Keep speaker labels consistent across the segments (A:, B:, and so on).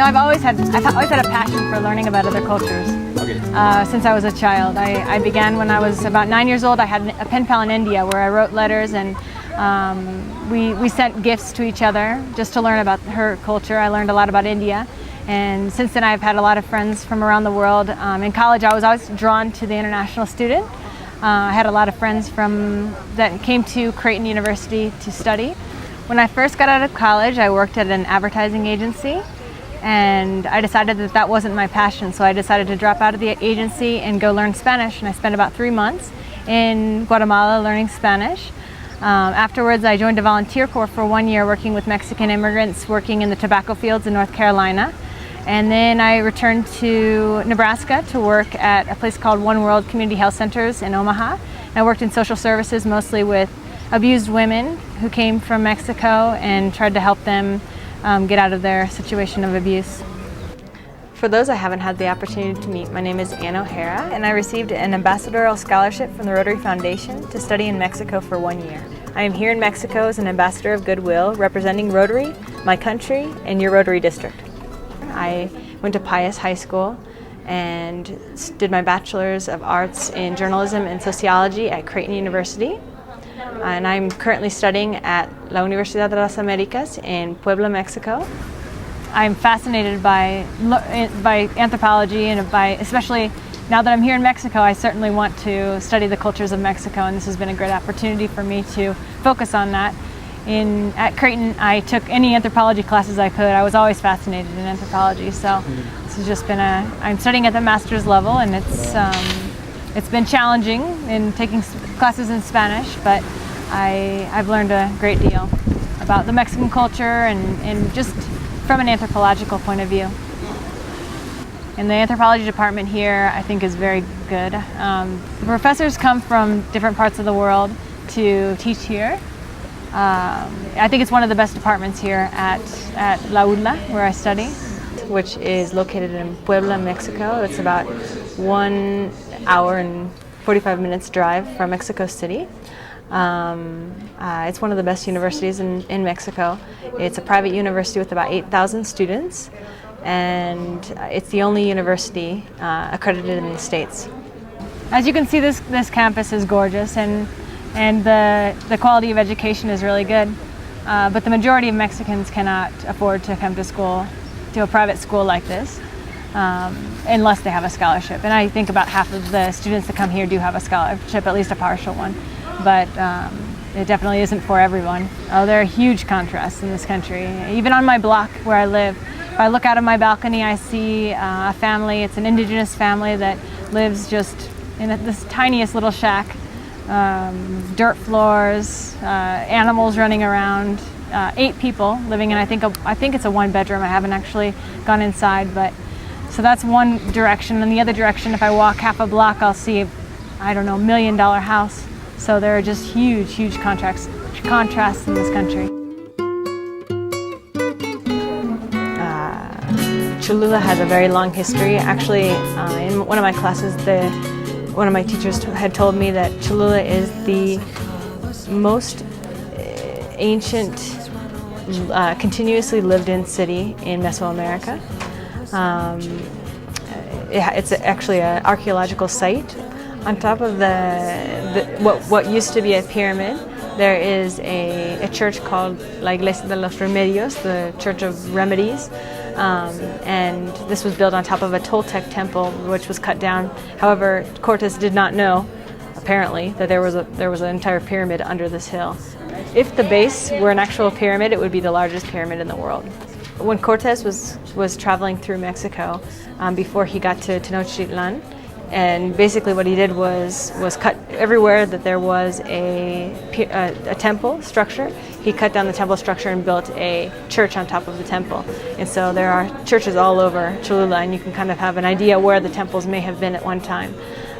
A: I've always had a passion for learning about other cultures.
B: Okay.
A: Since I was a child. I began when I was about 9 years old. I had a pen pal in India where I wrote letters, and we sent gifts to each other just to learn about her culture. I learned a lot about India, and since then I've had a lot of friends from around the world. In college I was always drawn to the international student. I had a lot of friends that came to Creighton University to study. When I first got out of college, I worked at an advertising agency, and I decided that that wasn't my passion, so I decided to drop out of the agency and go learn Spanish, and I spent about 3 months in Guatemala learning Spanish. Afterwards, I joined a volunteer corps for 1 year working with Mexican immigrants working in the tobacco fields in North Carolina. And then I returned to Nebraska to work at a place called One World Community Health Centers in Omaha. I worked in social services mostly with abused women who came from Mexico and tried to help them get out of their situation of abuse. For those I haven't had the opportunity to meet, my name is Ann O'Hara, and I received an ambassadorial scholarship from the Rotary Foundation to study in Mexico for 1 year. I am here in Mexico as an ambassador of goodwill, representing Rotary, my country, and your Rotary district. I went to Pius High School and did my Bachelor's of Arts in Journalism and Sociology at Creighton University. And I'm currently studying at La Universidad de las Americas in Puebla, Mexico. I'm fascinated by anthropology, and especially now that I'm here in Mexico, I certainly want to study the cultures of Mexico, and this has been a great opportunity for me to focus on that. At Creighton, I took any anthropology classes I could. I was always fascinated in anthropology, so this has just been I'm studying at the master's level, and it's been challenging in taking classes in Spanish, but I've learned a great deal about the Mexican culture and just from an anthropological point of view. And the anthropology department here, I think, is very good. The professors come from different parts of the world to teach here. I think it's one of the best departments here at La UDLA, where I study, which is located in Puebla, Mexico. It's about 1 hour and 45 minutes drive from Mexico City. It's one of the best universities in Mexico. It's a private university with about 8,000 students, and it's the only university accredited in the States. As you can see, this campus is gorgeous, and the quality of education is really good, but the majority of Mexicans cannot afford to come to school, to a private school like this, unless they have a scholarship. And I think about half of the students that come here do have a scholarship, at least a partial one, but it definitely isn't for everyone. There are huge contrasts in this country. Even on my block where I live, if I look out of my balcony, I see a family. It's an indigenous family that lives just in this tiniest little shack. Dirt floors, animals running around, 8 people living in, I think it's a 1-bedroom. I haven't actually gone inside, but so that's one direction. And the other direction, if I walk half a block, I'll see, I don't know, $1 million house. So there are just huge contrasts in this country. Cholula has a very long history. Actually, in one of my classes, one of my teachers had told me that Cholula is the most ancient, continuously lived-in city in Mesoamerica. It's actually an archaeological site. On top of what used to be a pyramid, there is a church called La Iglesia de los Remedios, the Church of Remedies. And this was built on top of a Toltec temple, which was cut down. However, Cortes did not know, apparently, that there was an entire pyramid under this hill. If the base were an actual pyramid, it would be the largest pyramid in the world. When Cortes was traveling through Mexico, before he got to Tenochtitlan, and basically what he did was cut everywhere that there was a temple structure. He cut down the temple structure and built a church on top of the temple. And so there are churches all over Cholula, and you can kind of have an idea where the temples may have been at one time.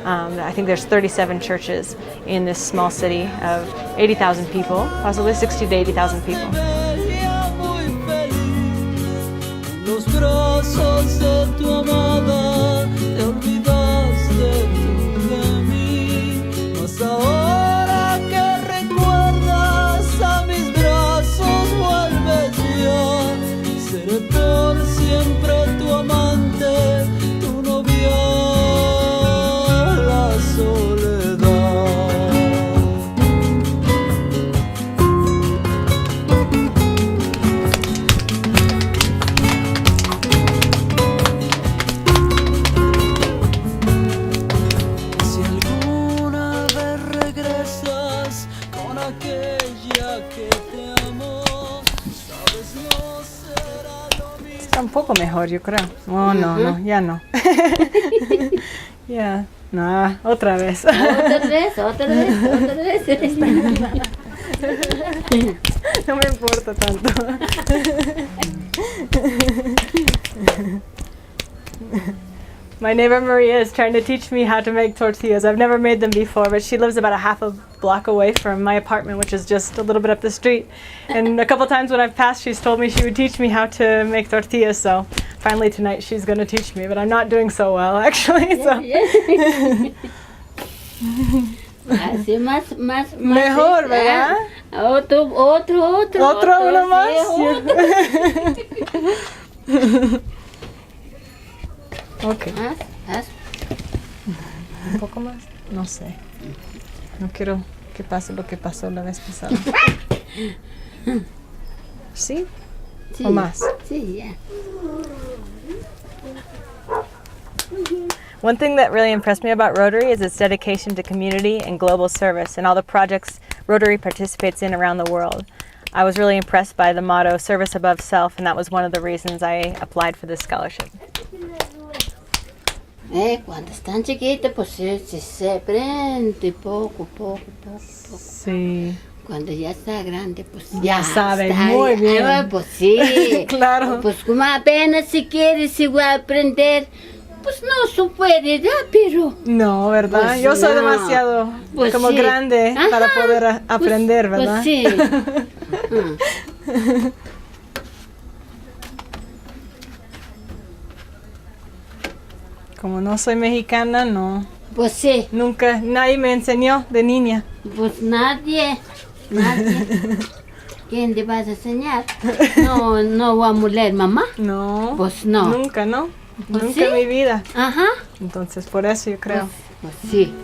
A: I think there's 37 churches in this small city of 80,000 people, possibly 60 to 80,000 people. Los brazos de tu amada, te olvidaste tú de mí, mas ahora que recuerdas a mis brazos vuelve ya, seré por siempre mejor, yo creo. Oh, no, ya no. Ya, no, otra vez.
B: Otra vez.
A: No me importa tanto. My neighbor Maria is trying to teach me how to make tortillas. I've never made them before, but she lives about a half a block away from my apartment, which is just a little bit up the street. And a couple times when I've passed, she's told me she would teach me how to make tortillas. So finally tonight she's going to teach me, but I'm not doing so well actually. So.
B: Así más.
A: Mejor, ¿verdad?
B: Otro.
A: Uno más. Ok.
B: Más.
A: Un poco más. No sé. No quiero que pase lo que pasó la vez pasada. ¿Sí?
B: Sí.
A: ¿O más?
B: Sí, ya.
A: One thing that really impressed me about Rotary is its dedication to community and global service and all the projects Rotary participates in around the world. I was really impressed by the motto, service above self, and that was one of the reasons I applied for this scholarship.
B: Cuando están chiquitos, pues se aprende poco.
A: Sí.
B: Cuando ya está grande, pues
A: Ya sabe
B: está,
A: muy bien.
B: Pues sí.
A: Claro.
B: Pues como apenas si quieres igual aprender, pues no se puede, ¿verdad? Pero...
A: No, ¿verdad?
B: Pues
A: Yo soy
B: no.
A: demasiado
B: Pues
A: como
B: sí.
A: grande para
B: Ajá.
A: poder aprender,
B: Pues
A: ¿verdad?
B: sí.
A: Como no soy mexicana, no.
B: Pues sí.
A: Nunca, nadie me enseñó de niña.
B: Pues nadie. ¿Quién te vas a enseñar? No vamos a leer, mamá.
A: No.
B: Pues no.
A: Nunca, ¿no?
B: Pues
A: Nunca
B: sí.
A: en mi vida.
B: Ajá.
A: Entonces, por eso yo creo.
B: Pues sí.